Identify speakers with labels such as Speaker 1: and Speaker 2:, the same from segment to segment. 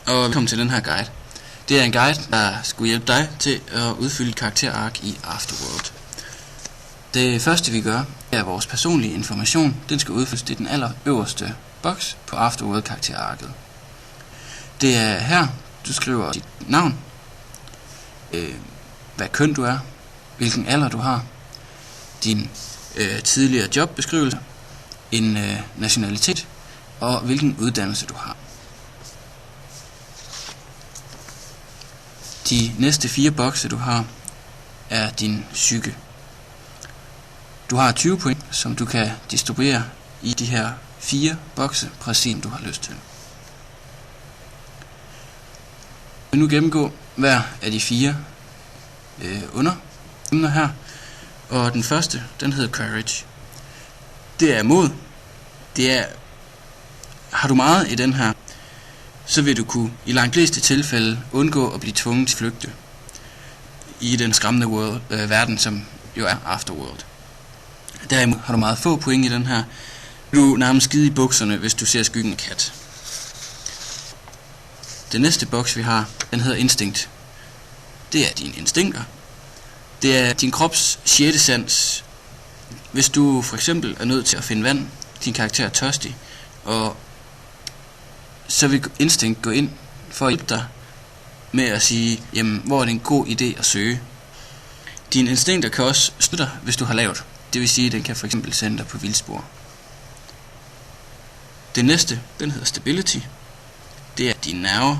Speaker 1: og velkommen til den her guide. Det er en guide, der skulle hjælpe dig til at udfylde et karakterark i Afterworld. Det første vi gør, er vores personlige information. Den skal udfyldes til den allerøverste boks på Afterworld karakterarket. Det er her, du skriver dit navn, hvad køn du er, hvilken alder du har, din tidligere jobbeskrivelse, en nationalitet og hvilken uddannelse du har. De næste 4 bokse du har er din psyke. Du har 20 point, som du kan distribuere i de her 4 bokse, præcis som du har lyst til. Jeg vil nu gennemgå hver af de 4 emner her. Og den første, den hedder Courage. Det er mod. Det er, har du meget i den her, så vil du kunne i langt fleste tilfælde undgå at blive tvunget til at flygte i den skræmmende verden, som jo er Afterworld. Derimod har du meget få point i den her. Du er nærmest skide i bukserne, hvis du ser skyggen af kat. Den næste boks vi har, den hedder Instinct. Det er dine instinkter. Det er din krops 6. sans. Hvis du for eksempel er nødt til at finde vand, din karakter er tørstig, og så vil instinkt gå ind for at hjælpe dig med at sige, jamen, hvor er det en god idé at søge. Dine instinkter kan også støtte dig, hvis du har lavt. Det vil sige, at den kan for eksempel sende dig på vildspor. Det næste, den hedder Stability. Det er dine nerver,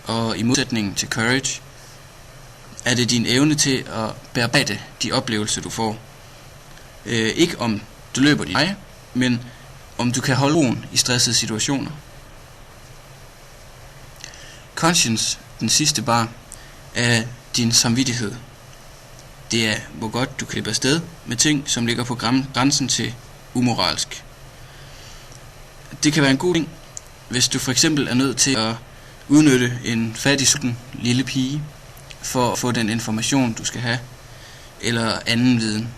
Speaker 1: og i modsætning til Courage, er det din evne til at bearbejde de oplevelser, du får. Ikke om du løber din vej, men om du kan holde roen i stressede situationer. Conscience, den sidste bar, er din samvittighed. Det er, hvor godt du klipper afsted med ting, som ligger på grænsen til umoralsk. Det kan være en god ting, hvis du for eksempel er nødt til at udnytte en fattig, sulten lille pige for at få den information, du skal have, eller anden viden.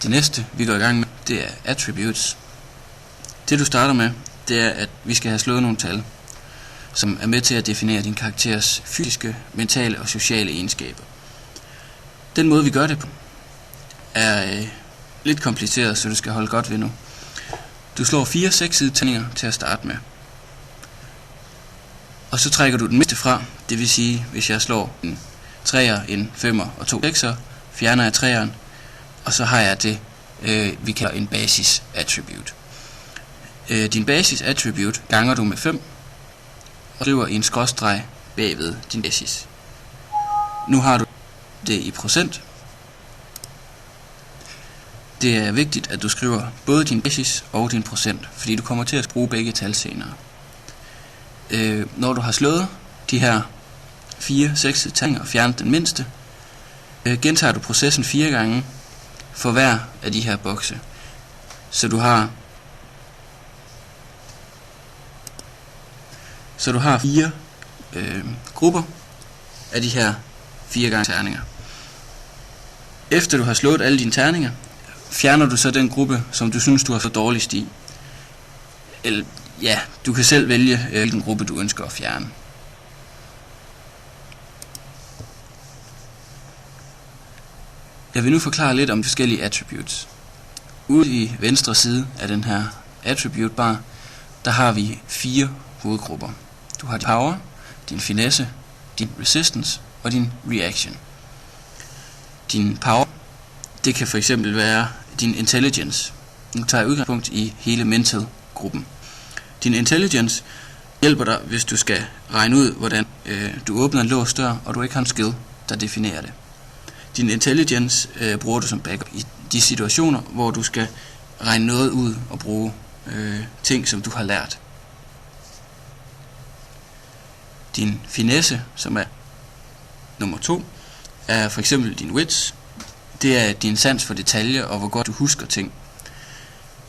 Speaker 1: Det næste, vi går i gang med, det er Attributes. Det du starter med, det er, at vi skal have slået nogle tal, som er med til at definere din karakteres fysiske, mentale og sociale egenskaber. Den måde vi gør det på, er lidt kompliceret, så du skal holde godt ved nu. Du slår 4 6-sidede terninger til at starte med. Og så trækker du den mindste fra, det vil sige, hvis jeg slår en 3'er, en 5'er og 2 6'er, fjerner jeg 3'eren, og så har jeg det, vi kalder en basis attribute. Din basis attribute ganger du med 5, og skriver i en skråstreg bagved din basis. Nu har du det i procent. Det er vigtigt, at du skriver både din basis og din procent, fordi du kommer til at bruge begge tal senere. Når du har slået de her 4 6 terninger og fjernet den mindste, gentager du processen 4 gange for hver af de her bokse. Så du har 4 grupper af de her 4 gange terninger. Efter du har slået alle dine terninger, fjerner du så den gruppe, som du synes, du har fået dårligst i. Eller, ja, du kan selv vælge, hvilken gruppe du ønsker at fjerne. Jeg vil nu forklare lidt om forskellige attributes. Ude i venstre side af den her attribute bar, der har vi 4 hovedgrupper. Du har din power, din finesse, din resistance og din reaction. Din power, det kan for eksempel være din intelligence. Nu tager jeg udgangspunkt i hele mental-gruppen. Din intelligence hjælper dig, hvis du skal regne ud, hvordan du åbner en låst dør, og du ikke har en skill, der definerer det. Din intelligence bruger du som backup i de situationer, hvor du skal regne noget ud og bruge ting, som du har lært. Din finesse, som er nummer 2, er for eksempel din wits. Det er din sans for detaljer og hvor godt du husker ting.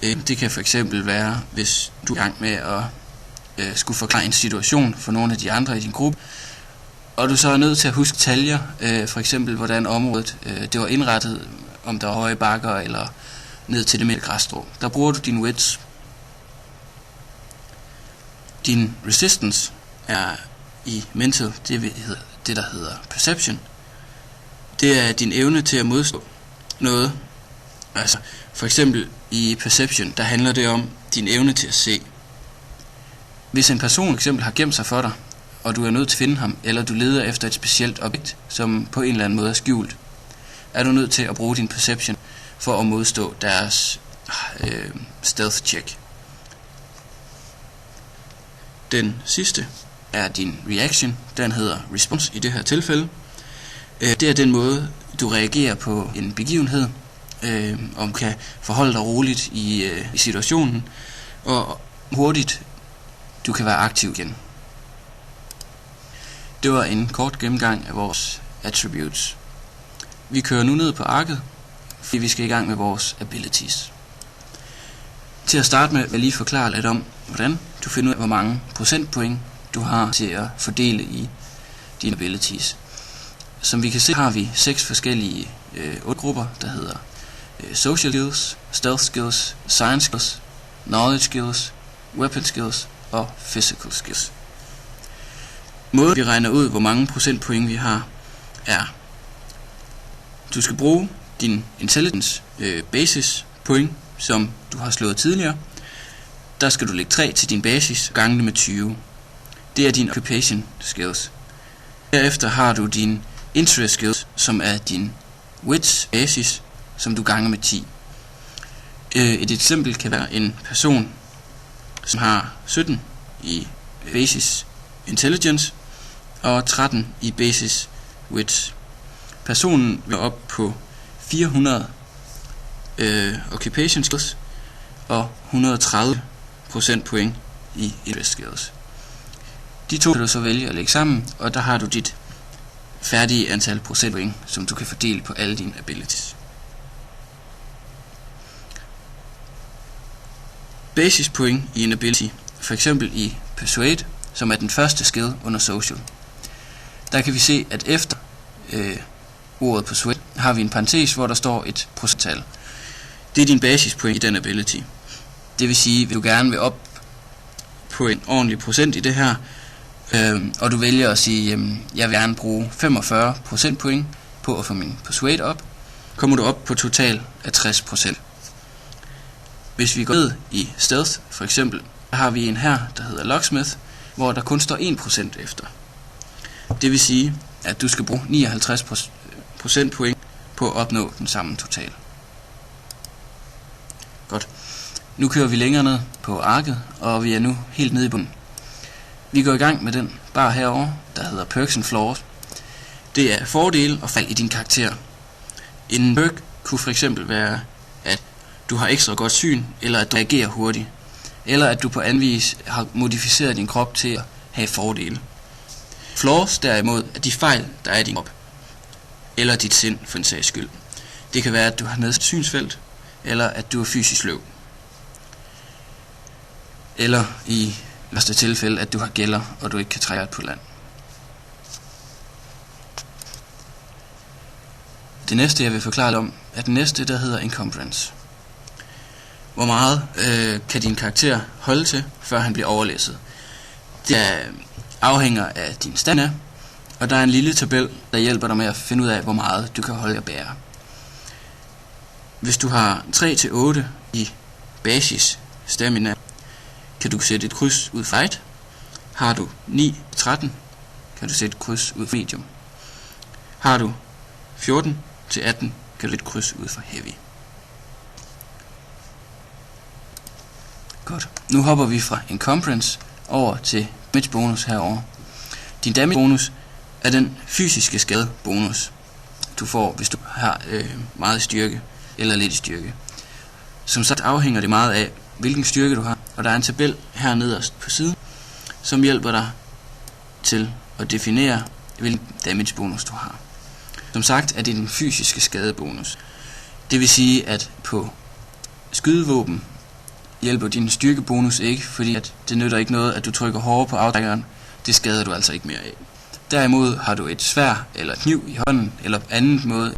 Speaker 1: Det kan for eksempel være, hvis du er i gang med at skulle forklare en situation for nogle af de andre i din gruppe, og du så er nødt til at huske detaljer, for eksempel hvordan området det var indrettet, om der er høje bakker eller ned til det midt græsstrå. Der bruger du din wits. Din resistance er i mental, det der hedder perception. Det er din evne til at modstå noget. Altså for eksempel i perception, der handler det om din evne til at se. Hvis en person for eksempel har gemt sig for dig, og du er nødt til at finde ham, eller du leder efter et specielt objekt, som på en eller anden måde er skjult, er du nødt til at bruge din perception for at modstå deres stealth check. Den sidste er din reaction. Den hedder response i det her tilfælde. Det er den måde, du reagerer på en begivenhed, om kan forholde dig roligt i situationen, og hurtigt du kan være aktiv igen. Det var en kort gennemgang af vores attributes. Vi kører nu ned på arket, fordi vi skal i gang med vores abilities. Til at starte med vil jeg lige forklare lidt om, hvordan du finder ud af, hvor mange procentpoint du har til at fordele i dine abilities. Som vi kan se, har vi 6 forskellige grupper, der hedder social skills, stealth skills, science skills, knowledge skills, weapon skills og physical skills. Måden vi regner ud, hvor mange procentpoint vi har, er, du skal bruge din intelligence basis point, som du har slået tidligere. Der skal du lægge 3 til din basis og gange det med 20. Det er din occupation skills. Derefter har du din interest skills, som er din wits basis, som du ganger med 10. Et eksempel kan være en person, som har 17 i basis intelligence og 13 i basis wits. Personen vil op på 400 occupation skills og 130 procentpoint i interest skills. De to kan du så vælge at lægge sammen, og der har du dit færdige antal procentpoint, som du kan fordele på alle dine abilities. Basis point i en ability, for eksempel i Persuade, som er den første skill under social. Der kan vi se, at efter ordet Persuade har vi en parentes, hvor der står et procenttal. Det er din basis point i den ability. Det vil sige, at du gerne vil op på en ordentlig procent i det her, og du vælger at sige, jeg vil gerne bruge 45 procentpoint på at få min Persuade op, kommer du op på total af 60%. Hvis vi går ned i stealth, for eksempel, har vi en her, der hedder locksmith, hvor der kun står 1% efter. Det vil sige, at du skal bruge 59 procentpoint på at opnå den samme total. Godt. Nu kører vi længere ned på arket, og vi er nu helt nede i bunden. Vi går i gang med den bar herovre, der hedder perks and flaws. Det er fordele og fald i din karakter. En perk kunne for eksempel være, at du har ekstra godt syn, eller at du reagerer hurtigt, eller at du på anden vis har modificeret din krop til at have fordele. Flaws derimod er de fejl, der er i din krop, eller dit sind for en sags skyld. Det kan være, at du har nedsat synsfelt, eller at du er fysisk sløv. Eller i værste tilfælde, at du har gælder, og du ikke kan trække på land. Det næste, jeg vil forklare om, er den næste, der hedder encumbrance. Hvor meget kan din karakter holde til, før han bliver overlæsset? Det afhænger af din stamina, og der er en lille tabel, der hjælper dig med at finde ud af, hvor meget du kan holde at bære. Hvis du har 3-8 i basis stamina, kan du sætte et kryds ud for fight. Har du 9-13, kan du sætte et kryds ud for medium. Har du 14-18, kan du sætte et kryds ud for heavy. Godt. Nu hopper vi fra encumbrance over til damage bonus herover. Din damage bonus er den fysiske skade bonus, du får, hvis du har meget styrke eller lidt styrke. Som sagt afhænger det meget af, hvilken styrke du har, og der er en tabel her nederst på siden, som hjælper dig til at definere, hvilken damage bonus du har. Som sagt er det den fysiske skadebonus. Det vil sige, at på skydevåben hjælper din styrkebonus ikke, fordi at det nytter ikke noget, at du trykker hårdere på aftrækkeren. Det skader du altså ikke mere af. Derimod har du et sværd eller kniv i hånden, eller på anden måde